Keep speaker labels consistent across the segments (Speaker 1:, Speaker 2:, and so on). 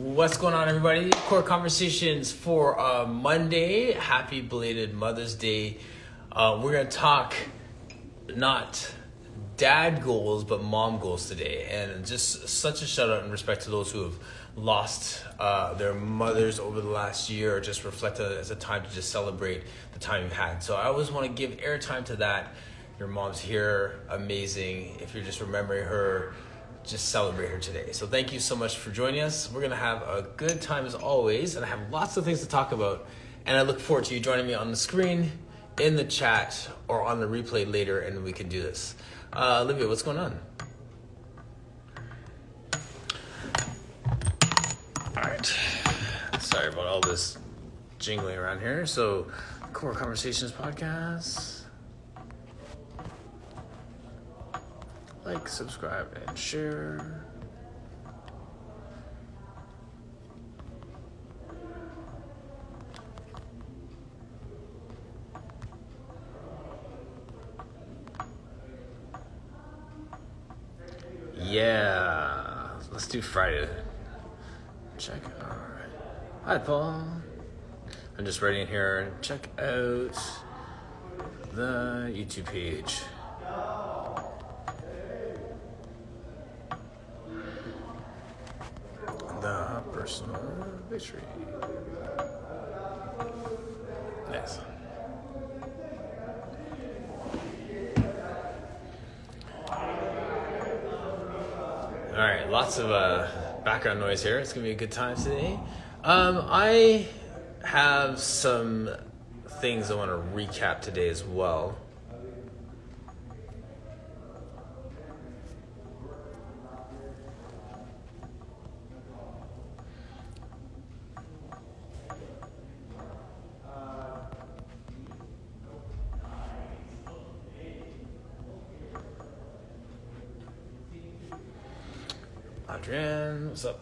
Speaker 1: What's going on, everybody? Core Conversations for Monday. Happy belated Mother's Day. We're going to talk not dad goals, but mom goals today. And just such a shout out and respect to those who have lost their mothers over the last year, or just reflect it as a time to just celebrate the time you've had. So I always want to give airtime to that. Your mom's here, amazing. If you're just remembering her, just celebrate her today. So thank you so much for joining us. We're going to have a good time as always, and I have lots of things to talk about. And I look forward to you joining me on the screen, in the chat, or on the replay later, and we can do this. Olivia, what's going on? All right. Sorry about all this jingling around here. So, Core Conversations podcast. Like, subscribe, and share. Yeah, let's do Friday. Check. All right. Hi, Paul. I'm just writing here. Check out the YouTube page. The personal victory. Nice. All right, lots of background noise here. It's gonna be a good time today. I have some things I want to recap today as well. Adrian, what's up?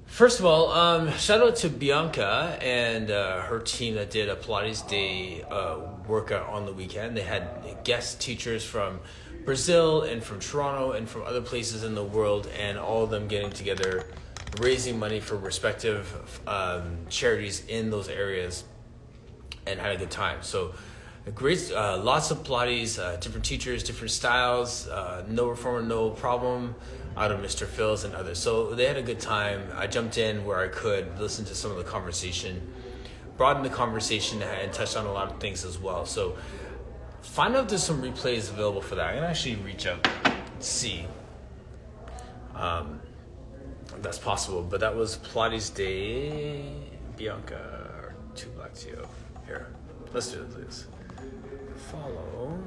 Speaker 1: First of all, shout out to Bianca and her team that did a Pilates Day workout on the weekend. They had guest teachers from Brazil and from Toronto and from other places in the world, and all of them getting together, raising money for respective charities in those areas, and had a good time. So great, lots of Pilates, different teachers, different styles, no reformer, no problem, out of Mr. Phil's and others. So they had a good time. I jumped in where I could, listen to some of the conversation, broadened the conversation, and touched on a lot of things as well. So find out if there's some replays available for that. I'm going to actually reach out and see if that's possible. But that was Pilates Day, Bianca, or Two Black Teo. Here, let's do it, please. Follow.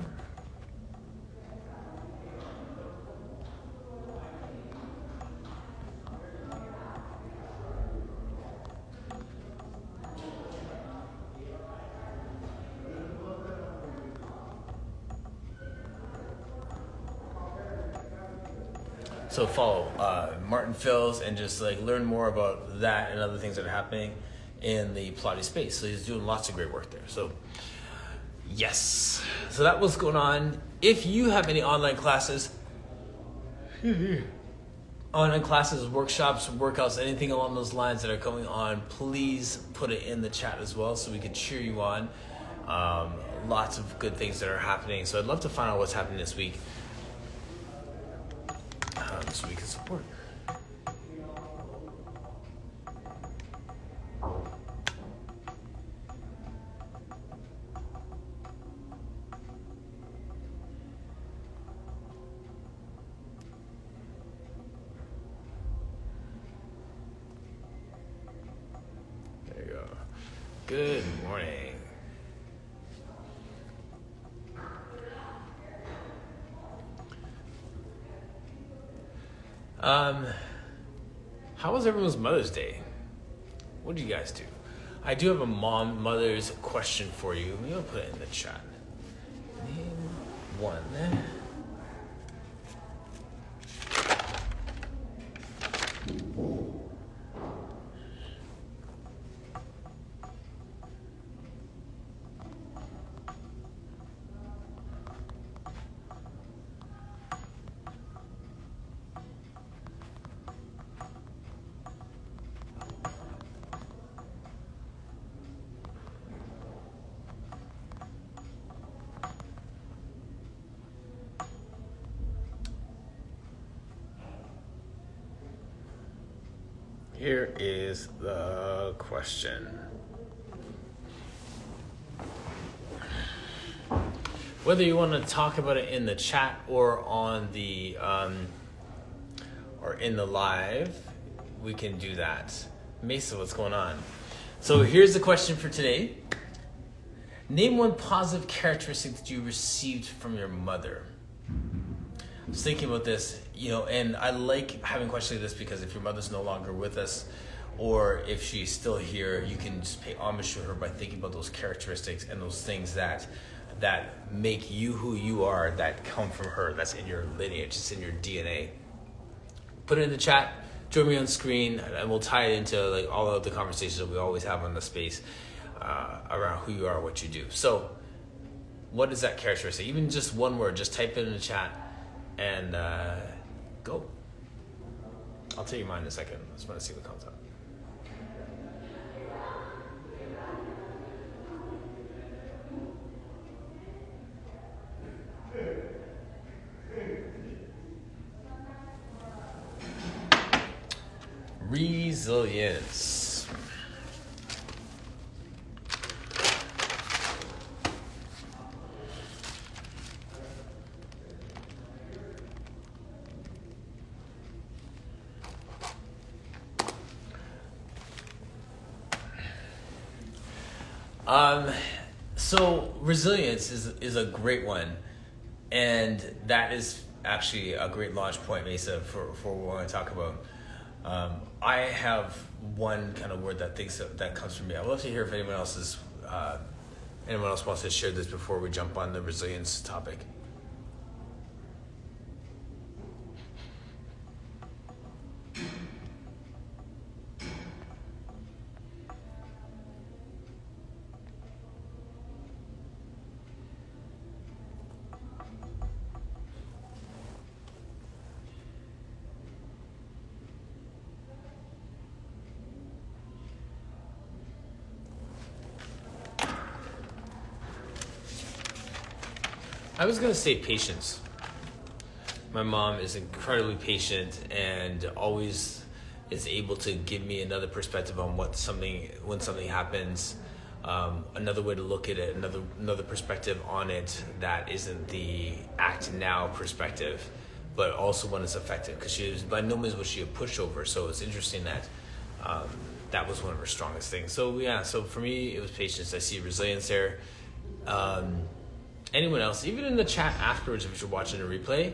Speaker 1: So follow Martin Phil's and just like learn more about that and other things that are happening in the Pilates space. So he's doing lots of great work there. So yes. So that was going on. If you have any online classes, workshops, workouts, anything along those lines that are going on, please put it in the chat as well so we can cheer you on. Lots of good things that are happening. So I'd love to find out what's happening this week. So we can support. There you go. Good morning. How was everyone's Mother's Day? What did you guys do? I do have a mother's question for you. Maybe I'll put it in the chat. Name one. here is the question. Whether you want to talk about it in the chat or on the or in the live, we can do that. Mesa, what's going on? So here's the question for today. Name one positive characteristic that you received from your mother. I was thinking about this, and I like having questions like this because if your mother's no longer with us, or if she's still here, you can just pay homage to her by thinking about those characteristics and those things that make you who you are, that come from her, that's in your lineage, it's in your DNA. Put it in the chat, join me on screen, and we'll tie it into like all of the conversations that we always have on the space around who you are, what you do. So what is that characteristic? Even just one word, just type it in the chat and go. I'll tell you mine in a second. I just want to see what comes up. Resilience. So resilience is a great one, and that is actually a great launch point, Mesa, for what we want to talk about. I have one kind of word that comes from me. I'd love to hear if anyone else wants to share this before we jump on the resilience topic. I was going to say patience. My mom is incredibly patient and always is able to give me another perspective on when something happens, another way to look at it, another perspective on it that isn't the act now perspective, but also when it's effective, because she was by no means was she a pushover. So it's interesting that that was one of her strongest things. So so for me it was patience. I see resilience there. Anyone else, even in the chat afterwards, if you're watching a replay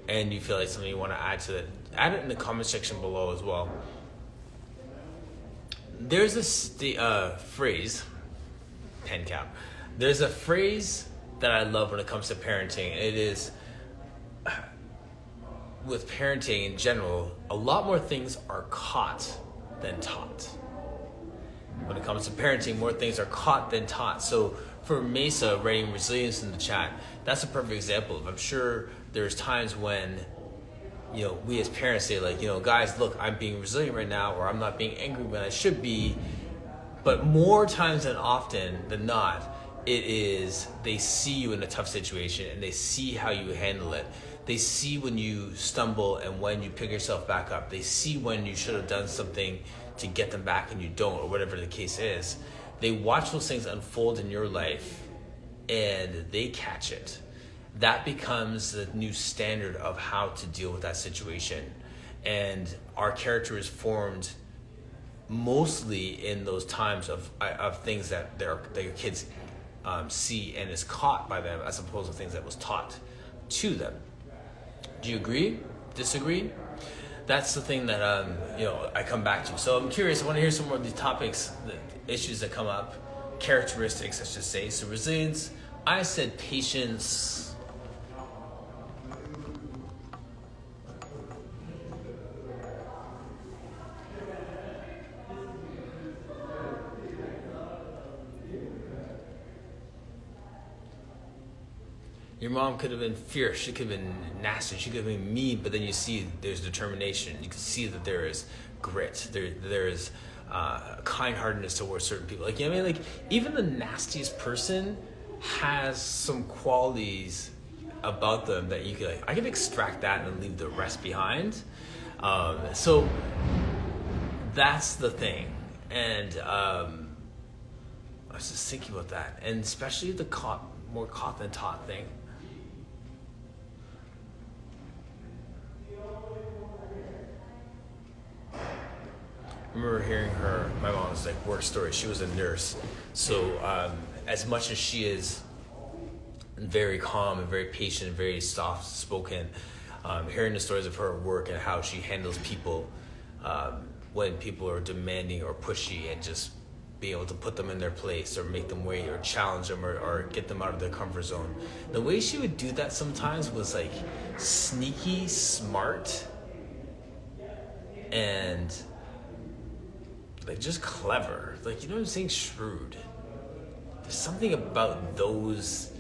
Speaker 1: and you feel like something you want to add to it, add it in the comment section below as well. There's a phrase, pen cap. There's a phrase that I love when it comes to parenting. It is, with parenting in general, a lot more things are caught than taught. When it comes to parenting, more things are caught than taught. So for Mesa writing resilience in the chat, that's a perfect example of, I'm sure there's times when, we as parents say like, guys, look, I'm being resilient right now, or I'm not being angry when I should be. But more times than often than not, it is they see you in a tough situation and they see how you handle it. They see when you stumble and when you pick yourself back up. They see when you should have done something to get them back and you don't, or whatever the case is. They watch those things unfold in your life and they catch it. That becomes the new standard of how to deal with that situation. And our character is formed mostly in those times of things that your kids see and is caught by them, as opposed to things that was taught to them. Do you agree? Disagree? That's the thing that I come back to. So I'm curious. I want to hear some more of the topics, the issues that come up, characteristics, I should say. So resilience. I said patience. Your mom could have been fierce, she could have been nasty, she could have been mean, but then you see there's determination. You can see that there is grit, there is kind-heartedness towards certain people. Like, like even the nastiest person has some qualities about them that you could, I could extract that and leave the rest behind. So That's the thing. And I was just thinking about that. And especially the more caught than taught thing. I remember hearing my mom's like work story. She was a nurse. So as much as she is very calm and very patient and very soft spoken, hearing the stories of her work and how she handles people when people are demanding or pushy, and just be able to put them in their place or make them wait or challenge them or get them out of their comfort zone. The way she would do that sometimes was like sneaky, smart, and like just clever. Like, you know what I'm saying? Shrewd. There's something about those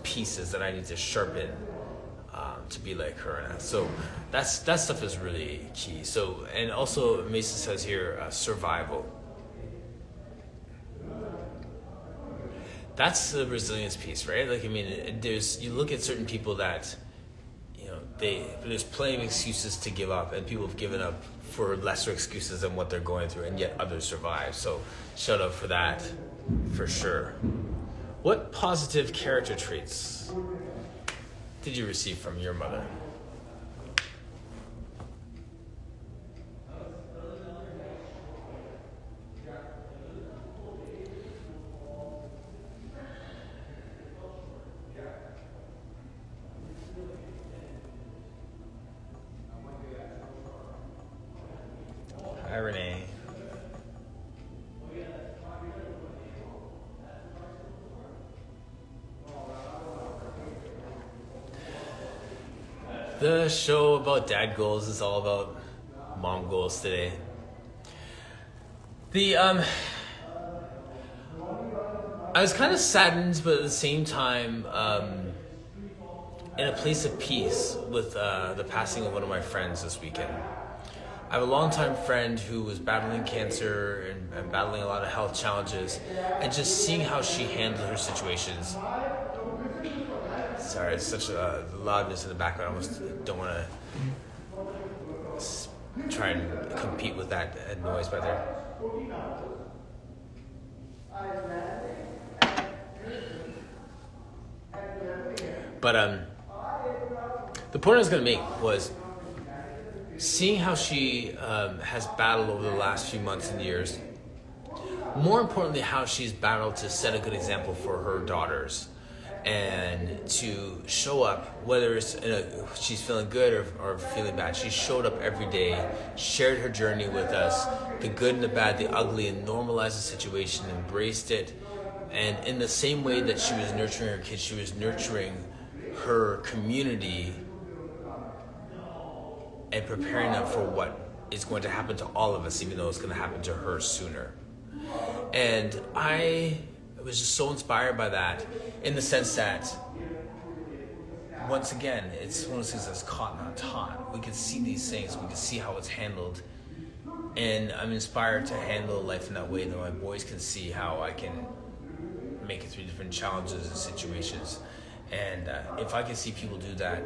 Speaker 1: pieces that I need to sharpen to be like her. And so that stuff is really key. So, and also Mason says here, survival. That's the resilience piece, right? Like, I mean, you look at certain people that, you know, there's plenty of excuses to give up, and people have given up for lesser excuses than what they're going through, and yet others survive. So shout out for that, for sure. What positive character traits did you receive from your mother? Hi, Renee. The show about dad goals is all about mom goals today. I was kind of saddened, but at the same time, in a place of peace with the passing of one of my friends this weekend. I have a longtime friend who was battling cancer and battling a lot of health challenges, and just seeing how she handled her situations. Sorry, it's such a loudness in the background. I almost don't want to try and compete with that noise by there. But the point I was going to make was seeing how she has battled over the last few months and years. More importantly, how she's battled to set a good example for her daughters, and to show up, whether it's she's feeling good or feeling bad. She showed up every day, shared her journey with us, the good and the bad, the ugly, and normalized the situation, embraced it. And in the same way that she was nurturing her kids, she was nurturing her community and preparing them for what is going to happen to all of us, even though it's going to happen to her sooner. And I was just so inspired by that, in the sense that, once again, it's one of those things that's caught, not taught. We can see these things, we can see how it's handled, and I'm inspired to handle life in that way, that my boys can see how I can make it through different challenges and situations. And if I can see people do that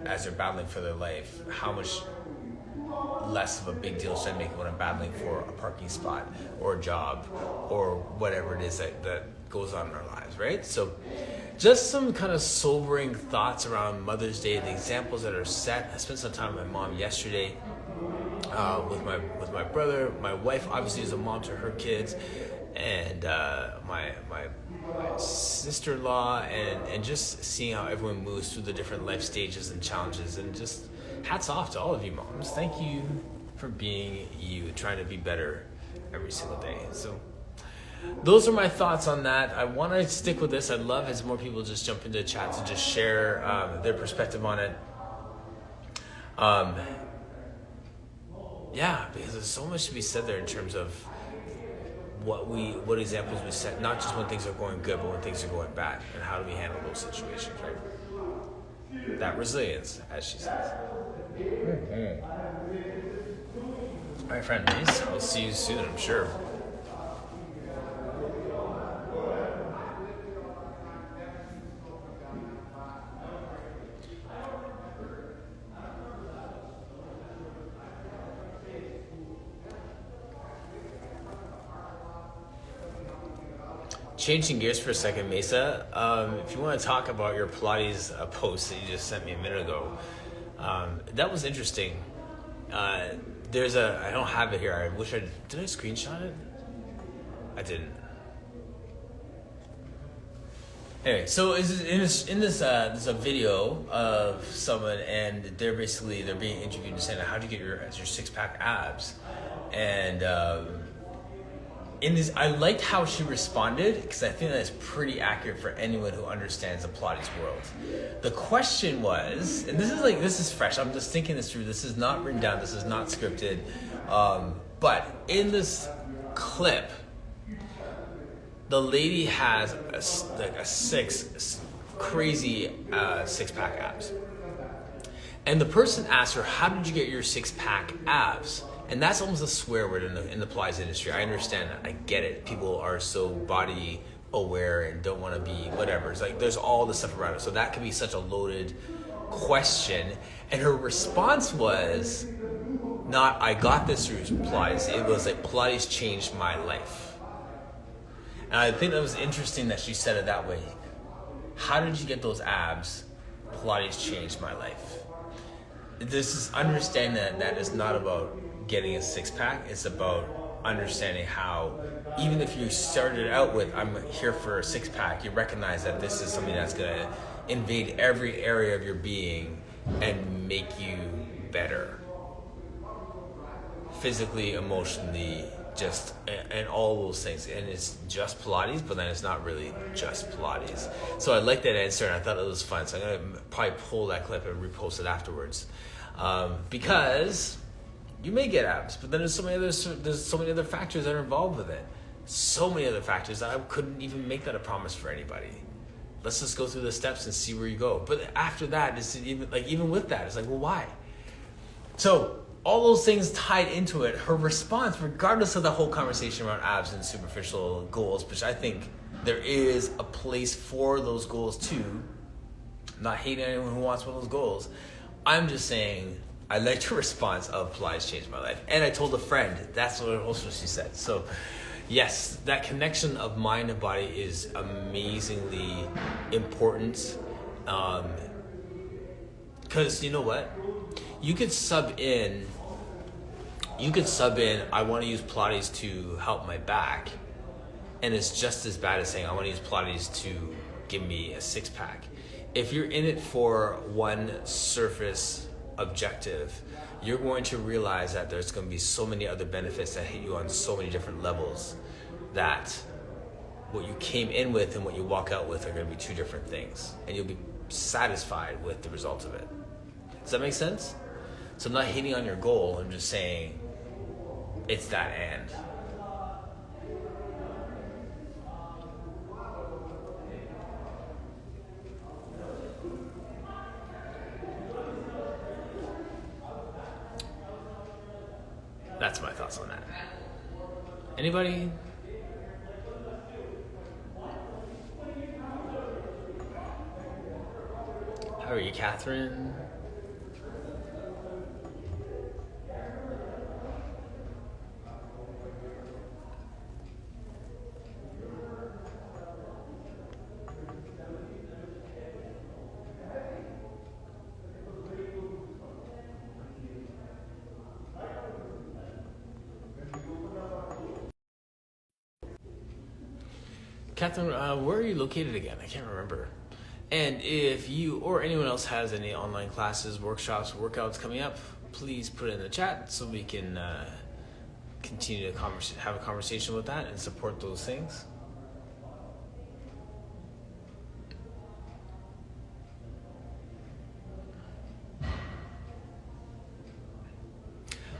Speaker 1: as they're battling for their life, how much less of a big deal should I make when I'm battling for a parking spot or a job or whatever it is that goes on in our lives, right? So just some kind of sobering thoughts around Mother's Day, the examples that are set. I spent some time with my mom yesterday, with my brother. My wife obviously is a mom to her kids, and my sister-in-law, and just seeing how everyone moves through the different life stages and challenges, and just hats off to all of you moms. Thank you for being you, trying to be better every single day. So those are my thoughts on that. I want to stick with this. I'd love as more people just jump into the chat to just share their perspective on it. Yeah, because there's so much to be said there in terms of what examples we set, not just when things are going good, but when things are going bad, and how do we handle those situations, right? That resilience, as she says. Mm-hmm. All right, friends, I'll see you soon, I'm sure. changing gears for a second, Mesa. If you want to talk about your Pilates post that you just sent me a minute ago, that was interesting. I don't have it here. Did I screenshot it? I didn't. Anyway, so there's a video of someone, and they're being interviewed and saying, how do you get your 6-pack abs? And I liked how she responded, because I think that's pretty accurate for anyone who understands the Pilates world. The question was, and this is fresh, I'm just thinking this through, this is not written down, this is not scripted, but in this clip, the lady has crazy 6-pack abs. And the person asked her, how did you get your 6-pack abs? And that's almost a swear word in the Pilates industry. I understand that. I get it. People are so body aware and don't want to be whatever. It's like there's all this stuff around it. So that could be such a loaded question. And her response was not, I got this through Pilates. It was like, Pilates changed my life. And I think that was interesting that she said it that way. How did you get those abs? Pilates changed my life. This is understanding that is not about getting a 6-pack. It's about understanding how, even if you started out with, I'm here for a 6-pack, you recognize that this is something that's going to invade every area of your being and make you better. Physically, emotionally, and all those things. And it's just Pilates, but then it's not really just Pilates. So I like that answer, and I thought it was fun. So I'm going to probably pull that clip and repost it afterwards. Because you may get abs, but then there's so many other factors that are involved with it. So many other factors that I couldn't even make that a promise for anybody. Let's just go through the steps and see where you go. But after that, even with that, it's like, well, why? So all those things tied into it, her response, regardless of the whole conversation around abs and superficial goals, which I think there is a place for those goals too. I'm not hating anyone who wants one of those goals. I'm just saying I liked her response of Pilates changed my life. And I told a friend, that's what also she said. So yes, that connection of mind and body is amazingly important. Because you know what? You could sub in, I want to use Pilates to help my back. And it's just as bad as saying, I want to use Pilates to give me a 6-pack. If you're in it for one surface objective, you're going to realize that there's going to be so many other benefits that hit you on so many different levels that what you came in with and what you walk out with are going to be two different things. And you'll be satisfied with the result of it. Does that make sense? So I'm not hating on your goal. I'm just saying it's that and. That's my thoughts on that. Anybody? How are you, Catherine? Catherine, where are you located again? I can't remember. And if you or anyone else has any online classes, workshops, workouts coming up, please put it in the chat so we can continue to have a conversation with that and support those things.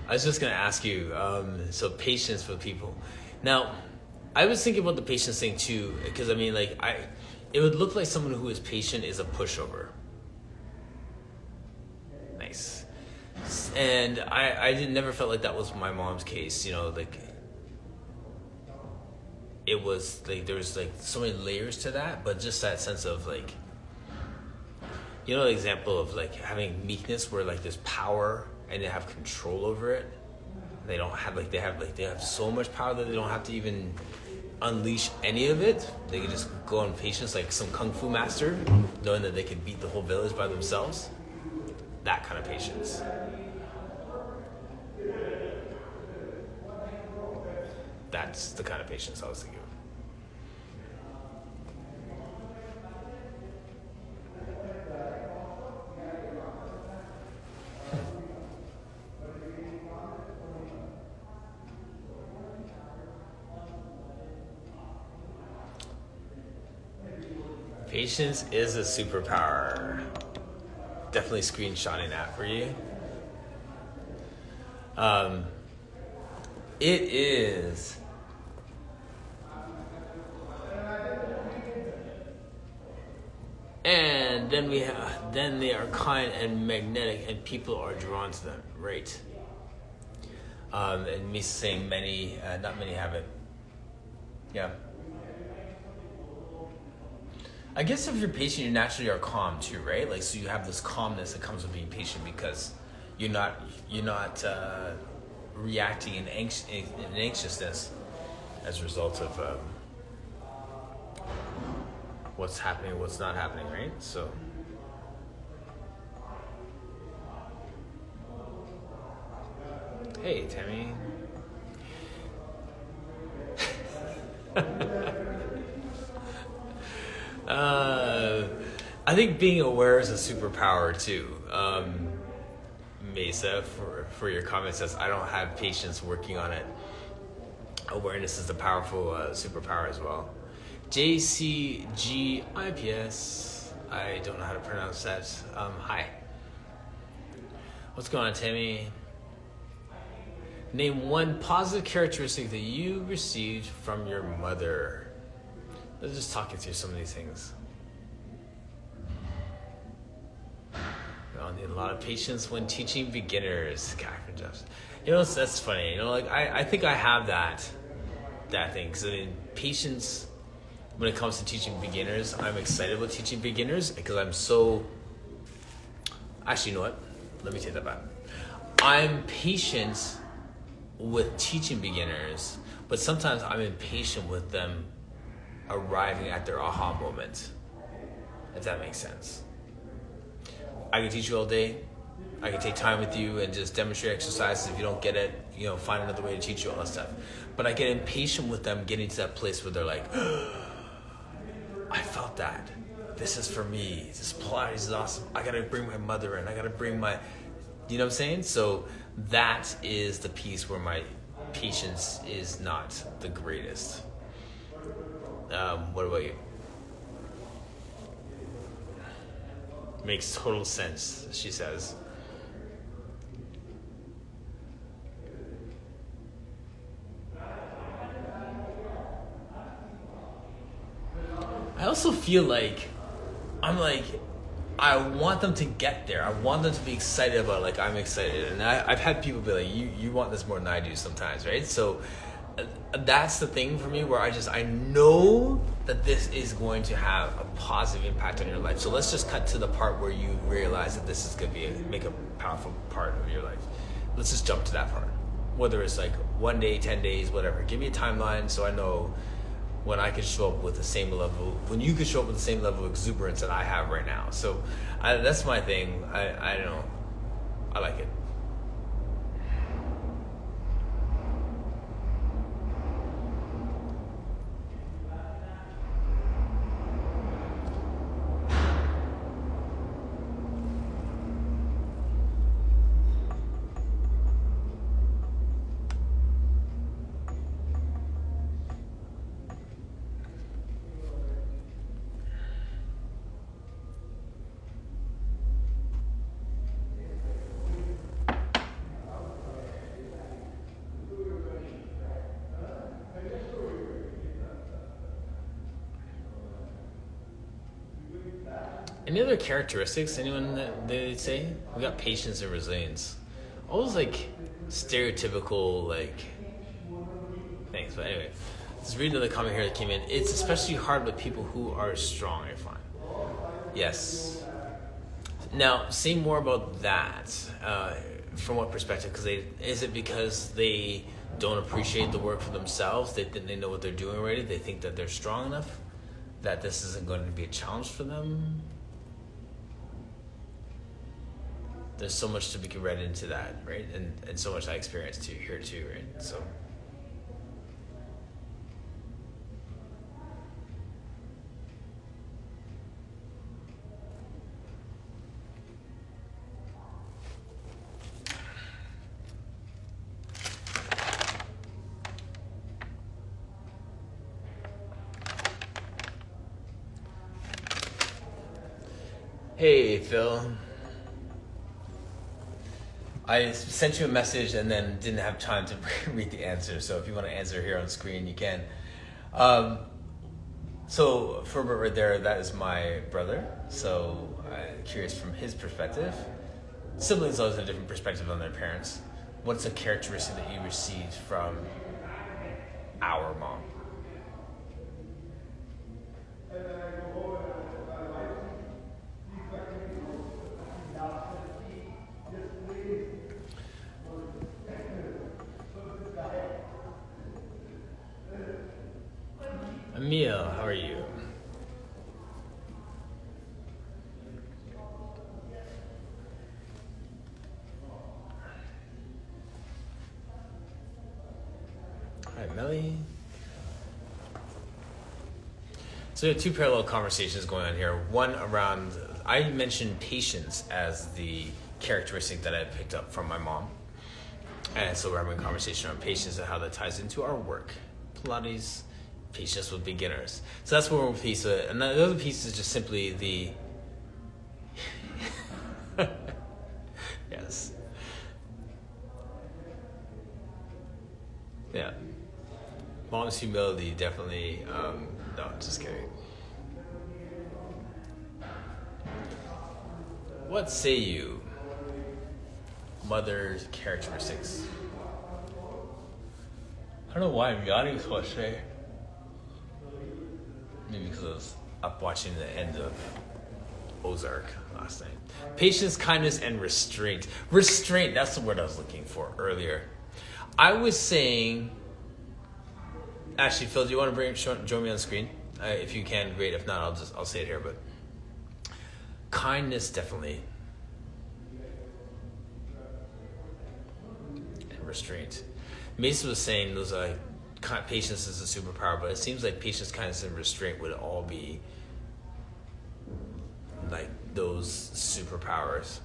Speaker 1: I was just going to ask you, so patience with people. Now, I was thinking about the patience thing too, because I mean, like, it would look like someone who is patient is a pushover. Nice. And I never felt like that was my mom's case, you know, like, it was like, there was like so many layers to that, but just that sense of like, you know, the example of like having meekness where like there's power and they have control over it. They don't have like, they have so much power that they don't have to even unleash any of it. They can just go on patience like some kung fu master, knowing that they can beat the whole village by themselves. That kind of patience. That's the kind of patience I was thinking of. Patience is a superpower. Definitely screenshotting that for you. It is. And then they are kind and magnetic, and people are drawn to them, right? And me saying many, not many have it. Yeah. I guess if you're patient, you naturally are calm too, right? Like, so you have this calmness that comes with being patient because you're not reacting in anxiousness as a result of what's happening, what's not happening, right? So. Hey, Tammy. I think being aware is a superpower too. Mesa, for your comment, says, I don't have patience, working on it. Awareness is a powerful superpower as well. JCGIPS. I don't know how to pronounce that. Hi. What's going on, Tammy? Name one positive characteristic that you received from your mother. Let's just talking through some of these things. We all need a lot of patience when teaching beginners. Catherine Jeffs. You know, that's funny. You know, like I think I have that thing. Because I mean, patience when it comes to teaching beginners, I'm excited about teaching beginners because I'm so. Actually, you know what? Let me take that back. I'm patient with teaching beginners, but sometimes I'm impatient with them arriving at their aha moment, if that makes sense. I can teach you all day. I can take time with you and just demonstrate exercises. If you don't get it, you know, find another way to teach you all that stuff. But I get impatient with them getting to that place where they're like, I felt that. This is for me. This Pilates is awesome. I gotta bring my mother in. I gotta bring my, you know what I'm saying? So that is the piece where my patience is not the greatest. What about you? Makes total sense, she says. I also feel like I want them to get there. I want them to be excited about it like I'm excited. And I've had people be like, you want this more than I do sometimes, right? So that's the thing for me where I know that this is going to have a positive impact on your life. So let's just cut to the part where you realize that this is going to make a powerful part of your life. Let's just jump to that part. Whether it's like 1 day, 10 days, whatever. Give me a timeline so I know when I can show up with the same level, when you can show up with the same level of exuberance that I have right now. So that's my thing. I don't know. I like it. Any other characteristics? Anyone that they'd say? We got patience and resilience. All those like stereotypical like things. But anyway, let's read another comment here that came in. It's especially hard with people who are strong, I find. Yes. Now, say more about that. From what perspective? Is it because they don't appreciate the work for themselves. They think they know what they're doing already. They think that they're strong enough, that this isn't going to be a challenge for them. There's so much to be read into that, right? And so much I experienced too here too, right? So hey Phil. I sent you a message and then didn't have time to read the answer. So if you want to answer here on screen, you can. So Philbert right there, that is my brother. So I'm curious from his perspective. Siblings always have a different perspective on their parents. What's a characteristic that you received from our mom? Emil, how are you? Hi, Melly. So we have two parallel conversations going on here. One around, I mentioned patience as the characteristic that I picked up from my mom. And so we're having a conversation on patience and how that ties into our work. Pilates, patience with beginners. So that's one piece of it. And the other piece is just simply the... Yes. Yeah. Mom's humility, definitely. No, just kidding. What say you? Mother's characteristics. I don't know why I'm yawning so much today. Maybe because I was up watching the end of Ozark last night. Patience, kindness, and restraint. Restraint, that's the word I was looking for earlier. I was saying... Actually, Phil, do you want to join me on screen? If you can, great. If not, I'll say it here. But kindness, definitely, and restraint. Mason was saying those patience is a superpower, but it seems like patience, kindness, and restraint would all be like those superpowers.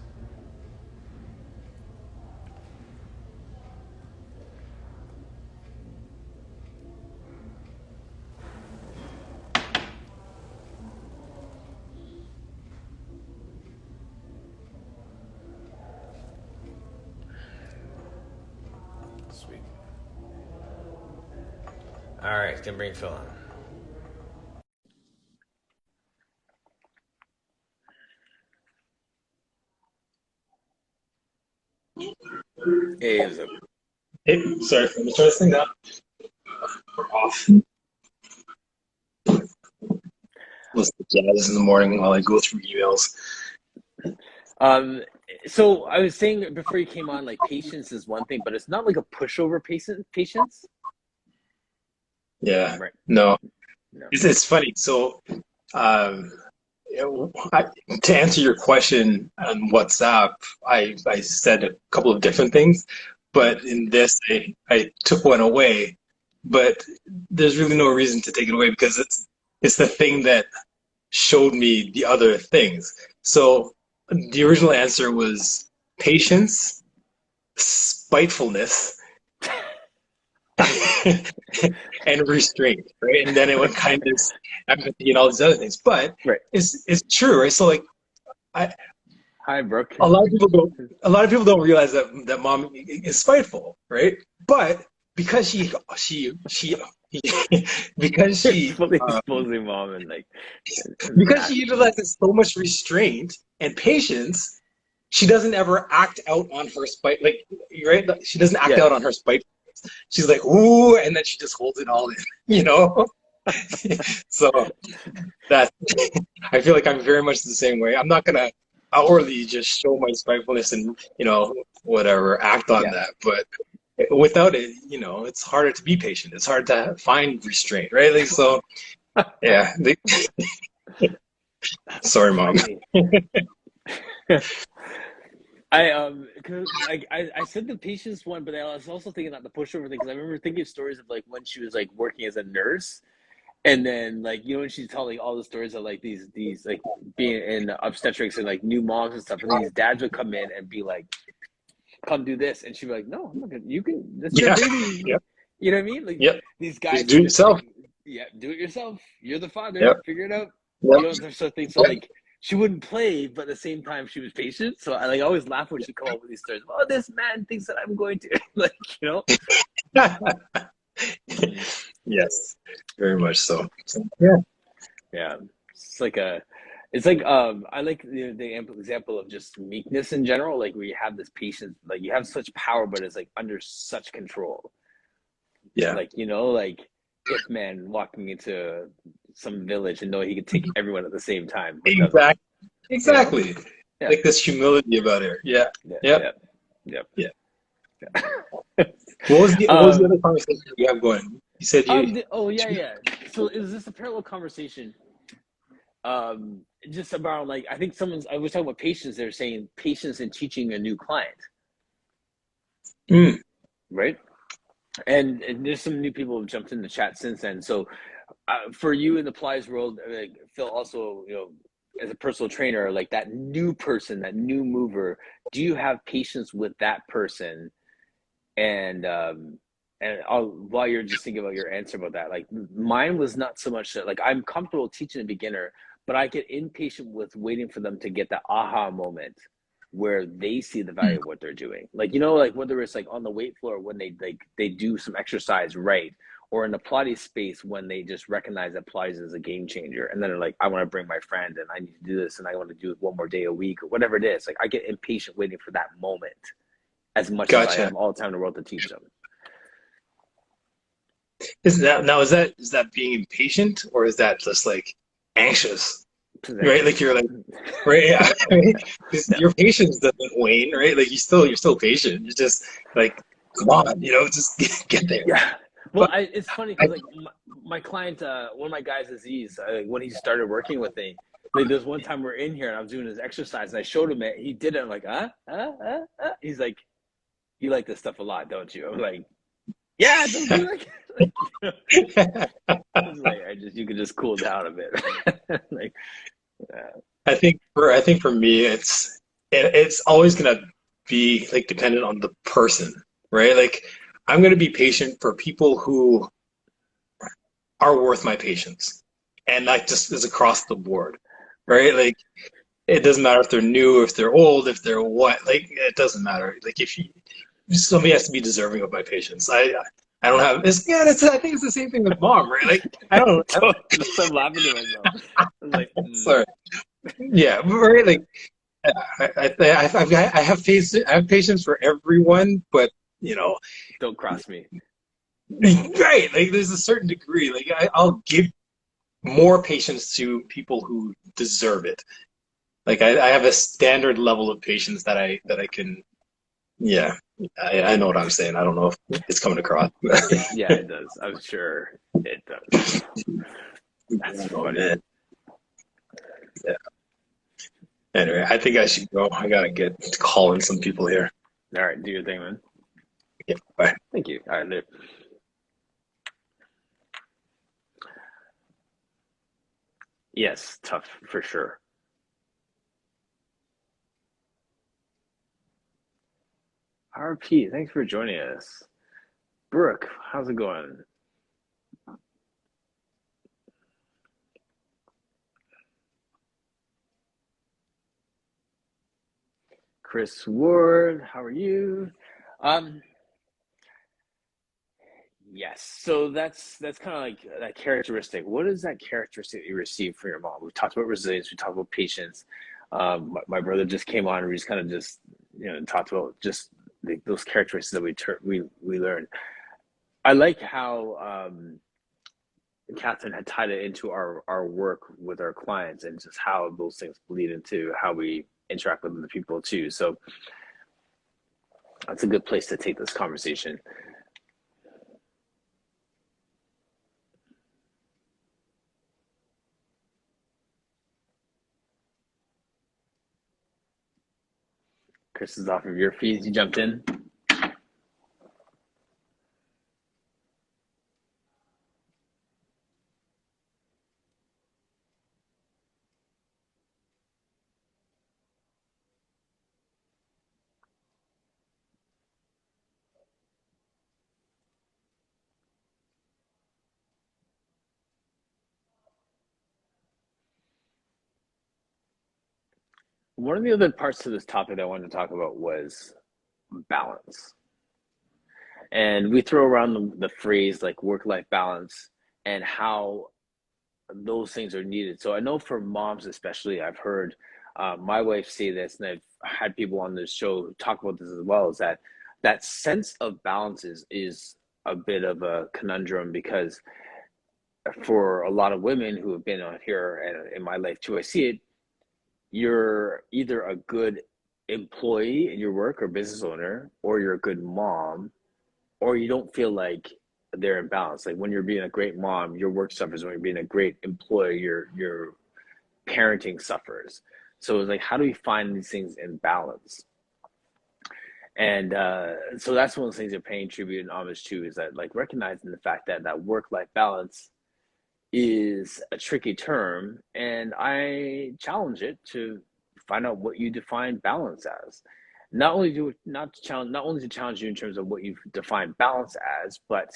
Speaker 1: All right, can bring Phil on. Hey, what's up?
Speaker 2: Hey, sorry, let me try this thing now. We're off. Listen to jazz in the morning while I go through emails.
Speaker 1: So I was saying before you came on, like patience is one thing, but it's not like a pushover patience.
Speaker 2: Yeah,
Speaker 1: Right.
Speaker 2: no,
Speaker 1: No.
Speaker 2: it's funny. So, um, to answer your question on WhatsApp, I said a couple of different things, but in this, I took one away. But there's really no reason to take it away because it's the thing that showed me the other things. So the original answer was patience, spitefulness, and restraint, right? And then it would kind of empathy and all these other things. But
Speaker 1: Right.
Speaker 2: it's true, right? So like I
Speaker 1: Hi, Brooke.
Speaker 2: a lot of people don't realize that mom is spiteful, right? But because she because
Speaker 1: You're
Speaker 2: she
Speaker 1: fully exposing mom and like
Speaker 2: because she utilizes so much restraint and patience, she doesn't ever act out on her spite. Like, right? She doesn't act
Speaker 1: yeah.
Speaker 2: out on her spite. She's like, ooh, and then she just holds it all in, you know? So that I feel like I'm very much the same way. I'm not gonna outwardly just show my spitefulness and, whatever, act on
Speaker 1: Yeah.
Speaker 2: that. But without it, it's harder to be patient. It's hard to find restraint, right? Like, so, yeah.
Speaker 3: That's so
Speaker 2: Sorry, mom.
Speaker 3: funny. I 'cause, like I said the patience one, but I was also thinking about the pushover thing because I remember thinking of stories of like when she was like working as a nurse, and then like when she's telling all the stories of like these like being in obstetrics and like new moms and stuff, and these dads would come in and be like, "Come do this," and she'd be like, "No, I'm not gonna. You can. That's your
Speaker 2: Yeah.
Speaker 3: baby."
Speaker 2: Yep.
Speaker 3: You know what I mean? Like
Speaker 2: Yep.
Speaker 3: these
Speaker 2: Just
Speaker 3: guys
Speaker 2: do
Speaker 3: who
Speaker 2: it
Speaker 3: just like,
Speaker 2: yourself.
Speaker 3: yeah, do it yourself. You're the father.
Speaker 2: Yep.
Speaker 3: Figure it out.
Speaker 2: Yep.
Speaker 3: That sort of thing. So like she wouldn't play, but at the same time she was patient. So I like always laugh when she come up with these stories. Oh, this man thinks that I'm going to like
Speaker 2: Yes. Very much so. Yeah.
Speaker 3: Yeah. It's like a it's like I like the example of just meekness in general, like where you have this patience, like you have such power, but it's like under such control.
Speaker 2: Yeah.
Speaker 3: Like, like if man walking into some village and knowing he could take everyone at the same time, but doesn't,
Speaker 2: Exactly.
Speaker 3: you know?
Speaker 2: Exactly.
Speaker 3: Yeah.
Speaker 2: Like this humility about it. Yeah.
Speaker 3: Yeah.
Speaker 2: Yep.
Speaker 3: Yeah. Yep.
Speaker 2: Yeah.
Speaker 3: Yeah.
Speaker 2: What was the other conversation you have going? You said you.
Speaker 3: Oh yeah, yeah. So is this a parallel conversation? Just about like I was talking about patience. They're saying patience in teaching a new client,
Speaker 2: Mm,
Speaker 3: right? And there's some new people who have jumped in the chat since then. So for you in the Plies world, like Phil, also as a personal trainer, like that new person, that new mover, do you have patience with that person? While you're just thinking about your answer about that, like mine was not so much that like I'm comfortable teaching a beginner, but I get impatient with waiting for them to get that aha moment where they see the value
Speaker 2: mm.
Speaker 3: of what they're doing. Like like whether it's like on the weight floor when they do some exercise right, or in the Pilates space when they just recognize that Pilates is a game changer, and then they're like, I want to bring my friend and I need to do this and I want to do it one more day a week or whatever it is. Like I get impatient waiting for that moment as much as I
Speaker 2: Gotcha.
Speaker 3: am all the time in the world to teach them.
Speaker 2: Is that being impatient or is that just like anxious? Right? Like you're like, right? Yeah. Right? 'Cause
Speaker 3: Yeah.
Speaker 2: your patience doesn't wane, right? Like you're still patient. You're just like, come on, just get there.
Speaker 3: Yeah. Well,
Speaker 2: But
Speaker 3: it's funny
Speaker 2: I,
Speaker 3: because like my client, one of my guys, Aziz, when he started working with me, like there's one time we're in here and I was doing his exercise and I showed him it. He did it. I'm like, He's like, you like this stuff a lot, don't you? I'm like, yeah, don't you like it? Like you could just cool down a bit. Like,
Speaker 2: I think for me, it's always gonna be like dependent on the person, right? Like I'm gonna be patient for people who are worth my patience, and that just is across the board, right? Like it doesn't matter if they're new, if they're old, if they're what, like it doesn't matter. Like if somebody has to be deserving of my patience. I don't have it's yeah. I think it's the same thing with mom, right? Like I don't.
Speaker 3: so I'm laughing to myself. I was like,
Speaker 2: Sorry. Yeah, right. Like I have patience. I have patience for everyone, but you know,
Speaker 3: don't cross me.
Speaker 2: right? Like there's a certain degree. Like I'll give more patience to people who deserve it. Like I have a standard level of patience that I can. Yeah, I know what I'm saying. I don't know if it's coming across.
Speaker 3: Yeah, it does. I'm sure it does. That's
Speaker 2: Oh
Speaker 3: funny.
Speaker 2: man. Yeah. Anyway, I think I should go. I gotta get calling some people here.
Speaker 3: All right, do your thing, man.
Speaker 2: Yeah, bye.
Speaker 3: Thank you. All right, later. Yes, tough for sure. RP, thanks for joining us. Brooke, how's it going? Chris Ward, how are you? Um, yes. So that's kind of like that characteristic. What is that characteristic you received from your mom? We talked about resilience. We talked about patience. My brother just came on, and we just kind of just talked about just those characteristics that we learned. I like how Catherine had tied it into our work with our clients and just how those things bleed into how we interact with other people too. So That's a good place to take this conversation. Chris is off of your feed. You jumped in. One of the other parts to this topic that I wanted to talk about was balance. And we throw around the phrase like work-life balance and how those things are needed. So I know for moms especially, I've heard my wife say this, and I've had people on this show talk about this as well, is that that sense of balance is a bit of a conundrum, because for a lot of women who have been on here and in my life too, I see it, you're either a good employee in your work or business owner, or you're a good mom, or you don't feel like they're in balance. Like when you're being a great mom, your work suffers. When you're being a great employee, your parenting suffers. So it's like, how do we find these things in balance? And so that's one of the things you're paying tribute and homage to, is that like recognizing the fact that that work-life balance is a tricky term, and I challenge it to find out what you define balance as. Not only to challenge you in terms of what you define balance as, but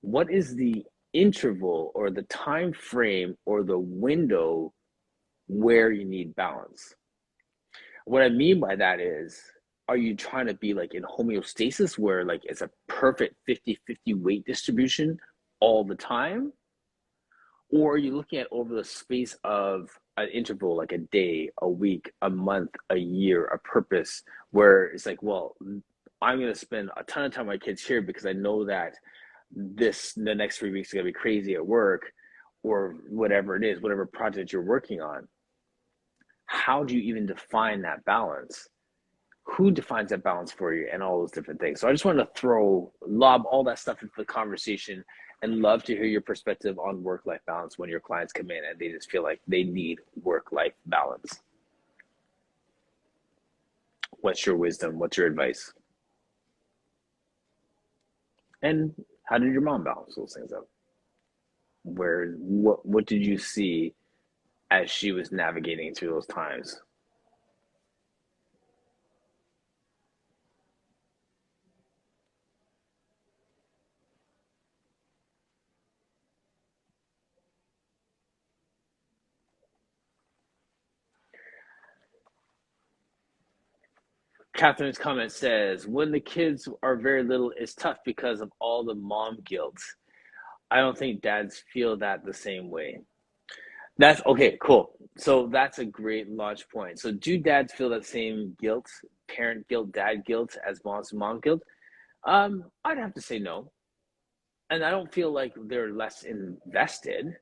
Speaker 3: what is the interval or the time frame or the window where you need balance. What I mean by that is, are you trying to be like in homeostasis where like it's a perfect 50-50 weight distribution all the time? Or are you looking at over the space of an interval, like a day, a week, a month, a year, a purpose, where it's like, well, I'm going to spend a ton of time with my kids here because I know that the next 3 weeks is going to be crazy at work, or whatever it is, whatever project you're working on. How do you even define that balance? Who defines that balance for you, and all those different things? So I just want to lob all that stuff into the conversation, and love to hear your perspective on work-life balance when your clients come in and they just feel like they need work-life balance. What's your wisdom? What's your advice? And how did your mom balance those things out? What did you see as she was navigating through those times? Catherine's comment says, when the kids are very little, it's tough because of all the mom guilt. I don't think dads feel that the same way. That's okay, cool. So that's a great launch point. So do dads feel that same guilt, parent guilt, dad guilt, as moms and mom guilt? I'd have to say no. And I don't feel like they're less invested.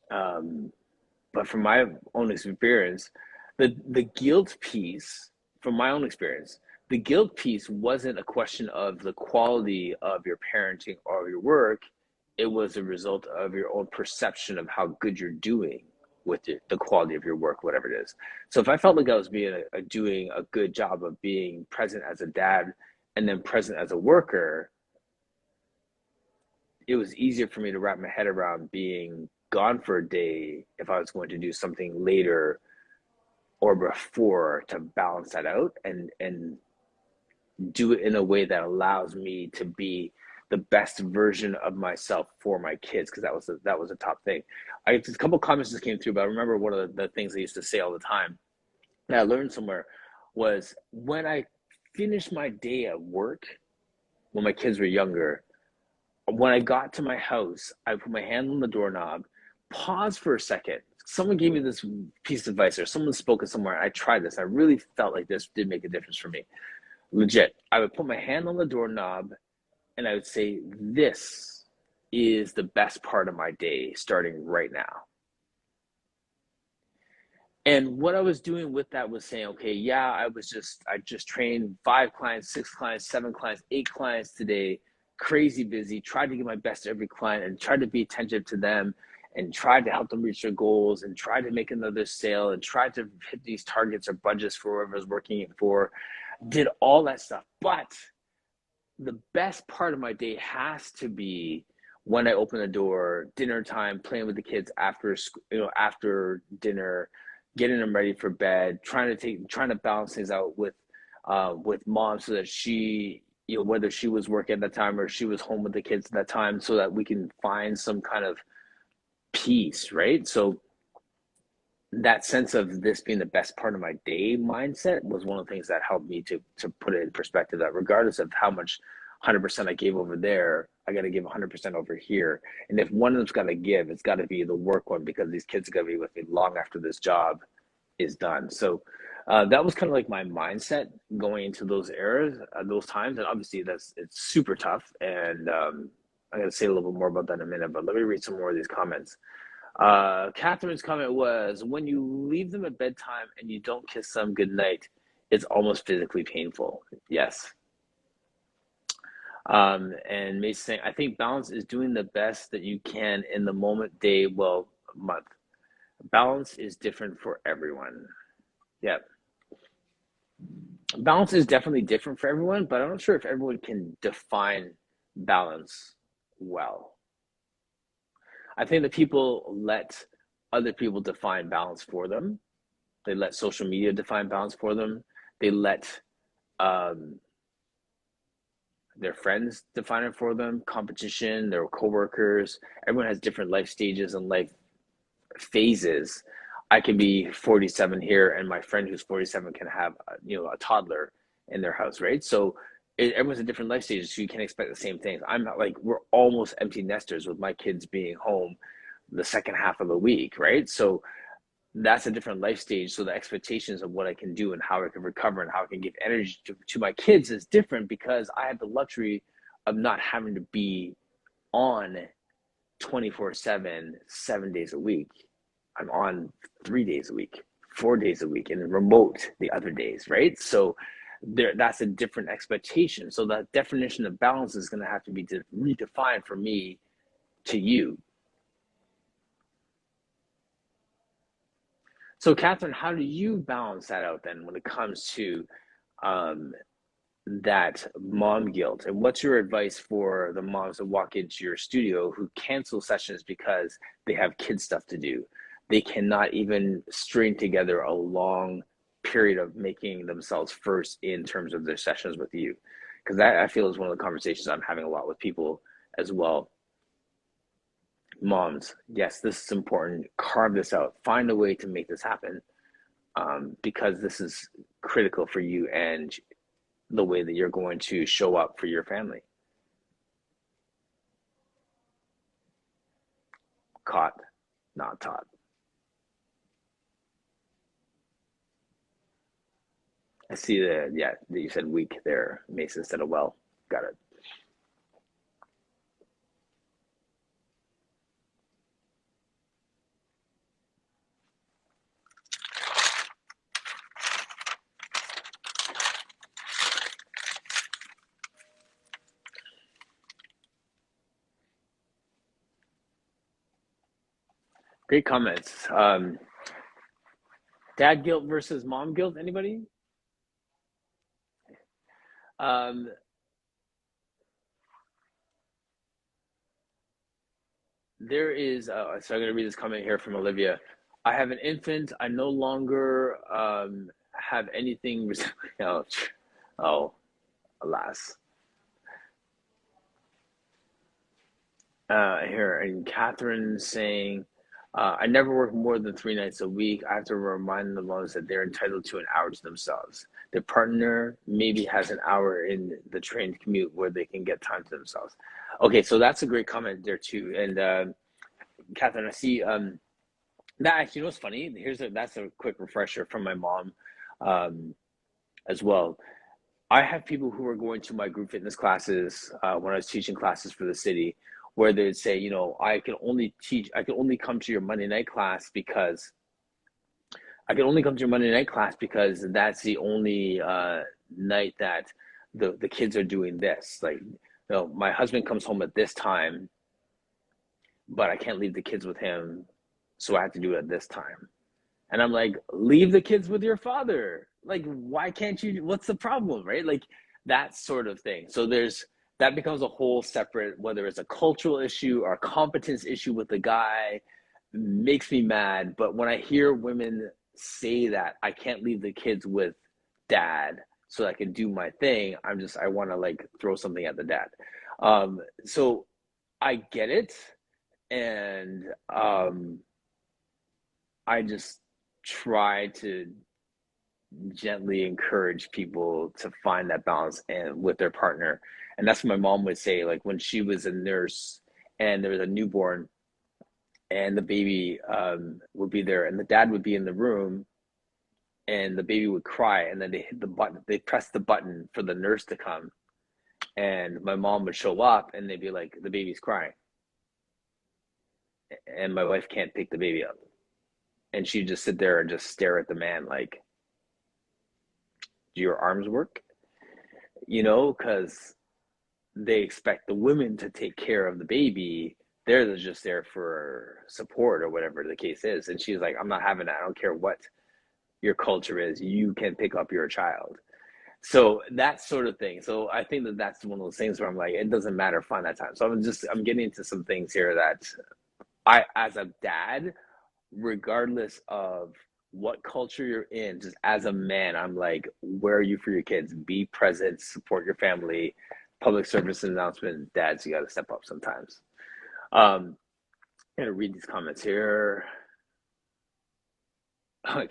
Speaker 3: But from my own experience, the guilt piece, from my own experience, the guilt piece wasn't a question of the quality of your parenting or your work. It was a result of your own perception of how good you're doing with the quality of your work, whatever it is. So if I felt like I was doing a good job of being present as a dad and then present as a worker, it was easier for me to wrap my head around being gone for a day if I was going to do something later or before, to balance that out and do it in a way that allows me to be the best version of myself for my kids, because that was a top thing. A couple of comments just came through, but I remember one of the things I used to say all the time that I learned somewhere was, when I finished my day at work when my kids were younger, when I got to my house, I put my hand on the doorknob, pause for a second. Someone gave me this piece of advice, or someone spoke it somewhere. I tried this. I really felt like this did make a difference for me. Legit. I would put my hand on the doorknob and I would say, this is the best part of my day starting right now. And what I was doing with that was saying, okay, yeah, I just trained 5 clients, 6 clients, 7 clients, 8 clients today, crazy busy, tried to give my best to every client and tried to be attentive to them and tried to help them reach their goals and tried to make another sale and tried to hit these targets or budgets for whoever I was working for, did all that stuff. But the best part of my day has to be when I open the door, dinner time, playing with the kids after after dinner, getting them ready for bed, trying to balance things out with mom so that she, whether she was working at that time or she was home with the kids at that time, so that we can find some kind of peace, right? So that sense of this being the best part of my day mindset was one of the things that helped me to put it in perspective, that regardless of how much 100% I gave over there, I got to give 100% over here. And if one of them's got to give, it's got to be the work one, because these kids are going to be with me long after this job is done. So that was kind of like my mindset going into those eras, those times. And obviously it's super tough. And I'm going to say a little bit more about that in a minute, but let me read some more of these comments. Catherine's comment was, when you leave them at bedtime and you don't kiss them goodnight, it's almost physically painful. Yes. And Mace saying, I think balance is doing the best that you can in the moment, day, well, month. Balance is different for everyone. Yeah. Balance is definitely different for everyone, but I'm not sure if everyone can define balance well. I think that people let other people define balance for them. They let social media define balance for them. They let their friends define it for them, competition, their coworkers. Everyone has different life stages and life phases. I can be 47 here, and my friend who's 47 can have a toddler in their house, right? So everyone's at different life stages, so you can't expect the same things. I'm not like, we're almost empty nesters with my kids being home the second half of the week, right? So that's a different life stage. So the expectations of what I can do and how I can recover and how I can give energy to my kids is different, because I have the luxury of not having to be on 24/7, 7 days a week. I'm on 3 days a week, 4 days a week, and remote the other days, right? So that's a different expectation. So that definition of balance is going to have to be redefined for me to you. So Catherine, how do you balance that out then when it comes to that mom guilt? And what's your advice for the moms that walk into your studio who cancel sessions because they have kid stuff to do? They cannot even string together a long period of making themselves first in terms of their sessions with you. Because that, I feel, is one of the conversations I'm having a lot with people as well. Moms, yes, this is important. Carve this out. Find a way to make this happen, because this is critical for you and the way that you're going to show up for your family. Caught, not taught. I see that you said weak there, Mason, instead of well. Got it. Great comments. Dad guilt versus mom guilt, anybody? There is, so I'm going to read this comment here from Olivia. I have an infant. I no longer have anything. Oh, alas. Here, and Catherine saying, I never work more than 3 nights a week. I have to remind the moms that they're entitled to an hour to themselves. Their partner maybe has an hour in the train commute where they can get time to themselves. Okay, so that's a great comment there too. And Catherine, I see that actually, you know what's funny? That's a quick refresher from my mom as well. I have people who are going to my group fitness classes when I was teaching classes for the city, where they'd say, I can only come to your Monday night class because I can only come to your Monday night class because that's the only night that the kids are doing this. Like, my husband comes home at this time, but I can't leave the kids with him, so I have to do it at this time. And I'm like, leave the kids with your father. Like, why can't you? What's the problem, right? Like, that sort of thing. So that becomes a whole separate, whether it's a cultural issue or a competence issue with the guy, makes me mad. But when I hear women say that I can't leave the kids with dad so I can do my thing, I want to like throw something at the dad. So I get it. And I just try to gently encourage people to find that balance and with their partner. And that's what my mom would say, like when she was a nurse and there was a newborn and the baby would be there and the dad would be in the room and the baby would cry and then they hit the button, they pressed the button for the nurse to come and my mom would show up and they'd be like, the baby's crying. And my wife can't pick the baby up. And she'd just sit there and just stare at the man like, do your arms work? Because they expect the women to take care of the baby. They're just there for support or whatever the case is. And she's like, I'm not having that. I don't care what your culture is. You can pick up your child. So that sort of thing. So I think that's one of those things where I'm like, it doesn't matter, find that time. So I'm getting into some things here that I, as a dad, regardless of what culture you're in, just as a man, I'm like, where are you for your kids? Be present, support your family. Public service announcement, dads, you got to step up sometimes. I'm gonna read these comments here.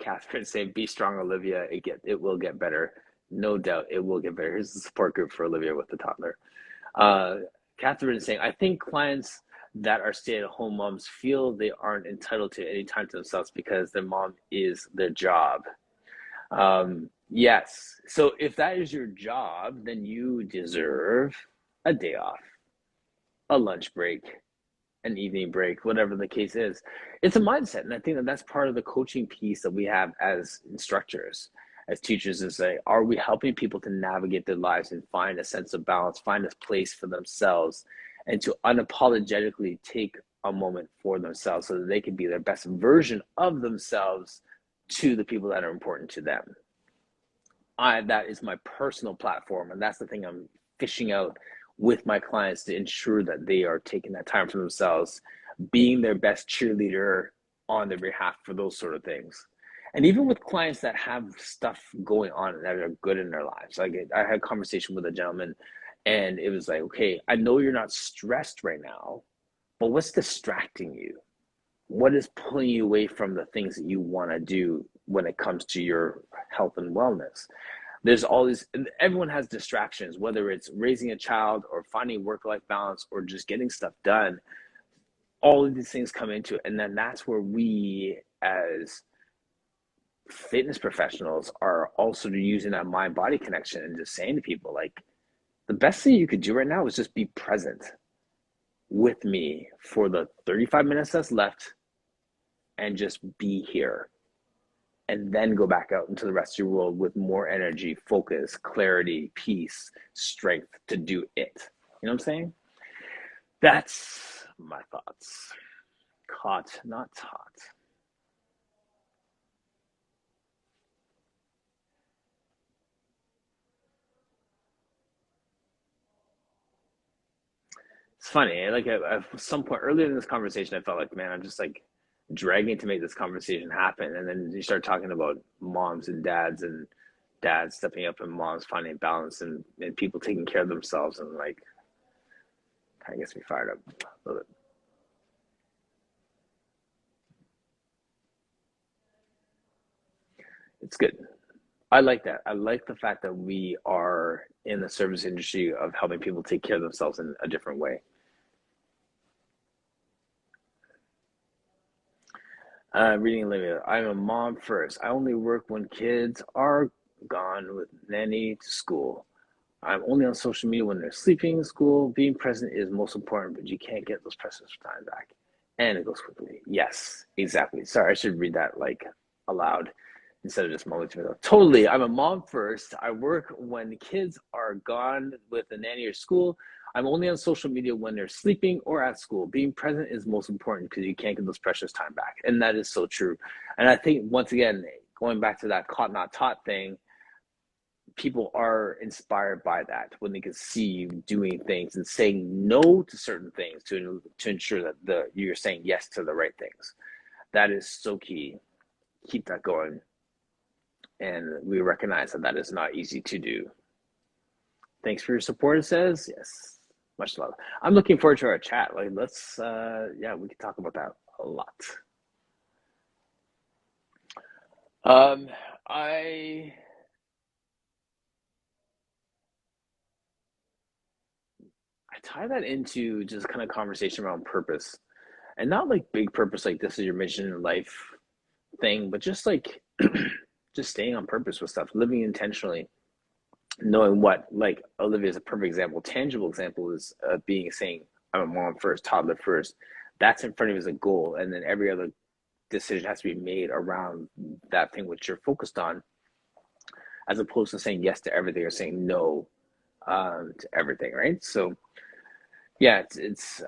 Speaker 3: Catherine saying, be strong, Olivia. It will get better. No doubt it will get better. Here's the support group for Olivia with the toddler. Catherine is saying, I think clients that are stay-at-home moms feel they aren't entitled to any time to themselves because their mom is their job. Yes. So if that is your job, then you deserve a day off, a lunch break, an evening break, whatever the case is. It's a mindset. And I think that's part of the coaching piece that we have as instructors, as teachers, is like, are we helping people to navigate their lives and find a sense of balance, find a place for themselves, and to unapologetically take a moment for themselves so that they can be their best version of themselves to the people that are important to them. That is my personal platform, and that's the thing I'm fishing out with my clients to ensure that they are taking that time for themselves, being their best cheerleader on their behalf for those sort of things. And even with clients that have stuff going on that are good in their lives. Like I had a conversation with a gentleman and it was like, okay, I know you're not stressed right now, but what's distracting you? What is pulling you away from the things that you want to do when it comes to your health and wellness? There's all these, everyone has distractions, whether it's raising a child or finding work-life balance or just getting stuff done. All of these things come into it. And then that's where we as fitness professionals are also using that mind-body connection and just saying to people, like, the best thing you could do right now is just be present with me for the 35 minutes that's left and just be here. And then go back out into the rest of your world with more energy, focus, clarity, peace, strength to do it. You know what I'm saying? That's my thoughts. Caught, not taught. It's funny. Like at some point earlier in this conversation, I felt like, man, I'm just like dragging to make this conversation happen. And then you start talking about moms and dads stepping up and moms finding balance and people taking care of themselves. And like, kind of gets me fired up a little bit. It's good. I like that. I like the fact that we are in the service industry of helping people take care of themselves in a different way. Reading Olivia, I'm a mom first. I only work when kids are gone with nanny to school. I'm only on social media when they're sleeping in school. Being present is most important, but you can't get those precious time back. And it goes quickly. Yes, exactly. Sorry, I should read that like aloud instead of just mumbling to myself. Totally. I'm a mom first. I work when the kids are gone with the nanny or school. I'm only on social media when they're sleeping or at school. Being present is most important because you can't get those precious time back. And that is so true. And I think, once again, going back to that caught not taught thing, people are inspired by that when they can see you doing things and saying no to certain things to ensure that you're saying yes to the right things. That is so key. Keep that going. And we recognize that is not easy to do. Thanks for your support, it says. Yes. Much love. I'm looking forward to our chat. Like, let's, yeah, we can talk about that a lot. I tie that into just kind of conversation around purpose, and not like big purpose, like this is your mission in life thing, but just like, just staying on purpose with stuff, living intentionally, knowing what, like Olivia is a perfect example. Tangible example is saying, I'm a mom first, toddler first. That's in front of you as a goal. And then every other decision has to be made around that thing which you're focused on, as opposed to saying yes to everything or saying no to everything, right? So yeah,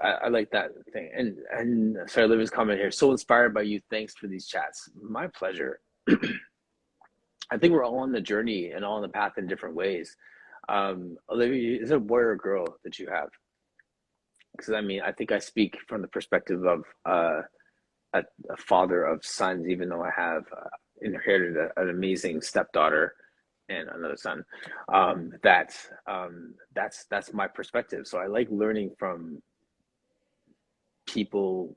Speaker 3: I like that thing. And sorry, Olivia's comment here. So inspired by you. Thanks for these chats. My pleasure. I think we're all on the journey and all on the path in different ways. Olivia, is it a boy or a girl that you have? Because I mean, I think I speak from the perspective of a father of sons, even though I have inherited an amazing stepdaughter and another son. That's my perspective. So I like learning from people,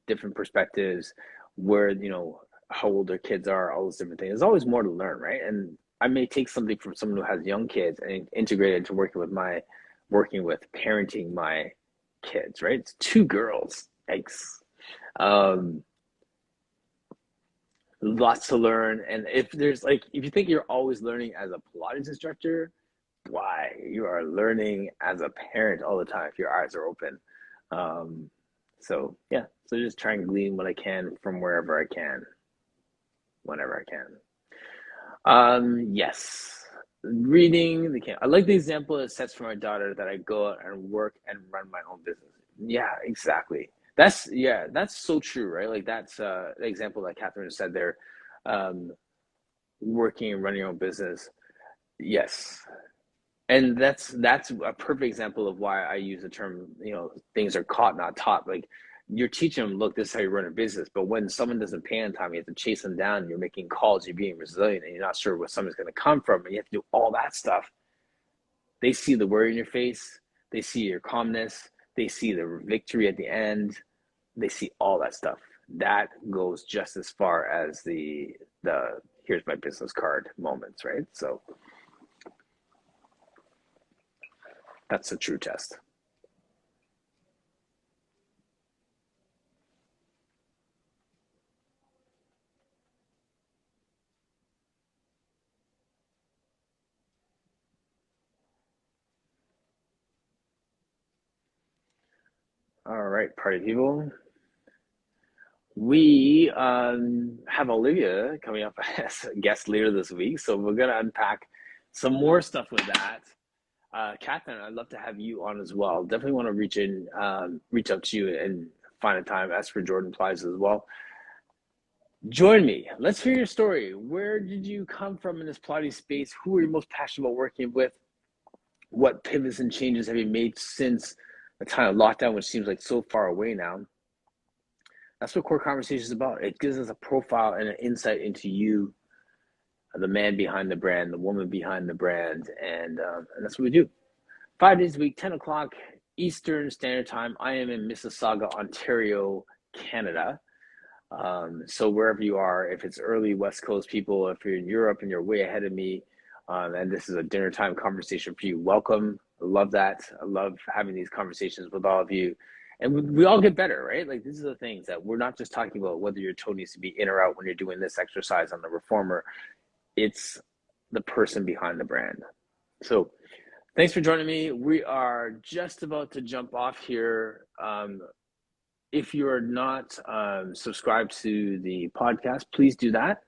Speaker 3: different perspectives, where, how old their kids are, all those different things. There's always more to learn, right? And I may take something from someone who has young kids and integrate it into working with parenting my kids, right? It's 2 girls. Yikes. Lots to learn. And if you think you're always learning as a Pilates instructor, why? You are learning as a parent all the time if your eyes are open. So yeah, so just try and glean what I can from wherever I can, whenever I can. Yes, reading I like the example it sets for my daughter that I go out and work and run my own business. Yeah, exactly. That's so true, right? Like that's the example that Catherine said there, working and running your own business. Yes. And that's a perfect example of why I use the term, things are caught, not taught. Like, you're teaching them, look, this is how you run a business. But when someone doesn't pay on time, you have to chase them down. You're making calls, you're being resilient, and you're not sure where someone's going to come from. And you have to do all that stuff. They see the worry in your face. They see your calmness. They see the victory at the end. They see all that stuff. That goes just as far as the here's my business card moments, right? So that's a true test. All right, party people. We have Olivia coming up as a guest later this week, so we're going to unpack some more stuff with that. Catherine, I'd love to have you on as well. Definitely want to reach out to you and find a time. As for Jordan Plies as well. Join me. Let's hear your story. Where did you come from in this Pilates space? Who are you most passionate about working with? What pivots and changes have you made since the time of lockdown, which seems like so far away now? That's what Core Conversation is about. It gives us a profile and an insight into you, the man behind the brand, the woman behind the brand, and that's what we do. 5 days a week, 10 o'clock Eastern Standard Time. I am in Mississauga, Ontario, Canada. So wherever you are, if it's early West Coast people, if you're in Europe and you're way ahead of me, and this is a dinner time conversation for you, welcome. I love that. I love having these conversations with all of you. And we all get better, right? Like, these are the things that we're not just talking about whether your toe needs to be in or out when you're doing this exercise on the reformer. It's the person behind the brand. So thanks for joining me. We are just about to jump off here. If you are not subscribed to the podcast, please do that.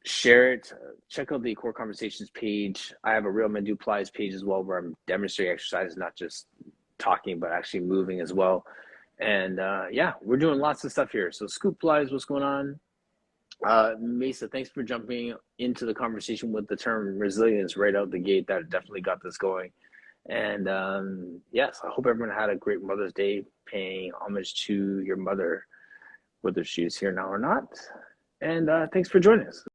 Speaker 3: Share it. Check out the Core Conversations page. I have a Real Men Do Plies page as well, where I'm demonstrating exercise, not just talking, but actually moving as well. And yeah, we're doing lots of stuff here. So Scoop Plies, what's going on? Mesa, thanks for jumping into the conversation with the term resilience right out the gate. That definitely got this going. And yes, I hope everyone had a great Mother's Day, paying homage to your mother, whether she's here now or not. And thanks for joining us.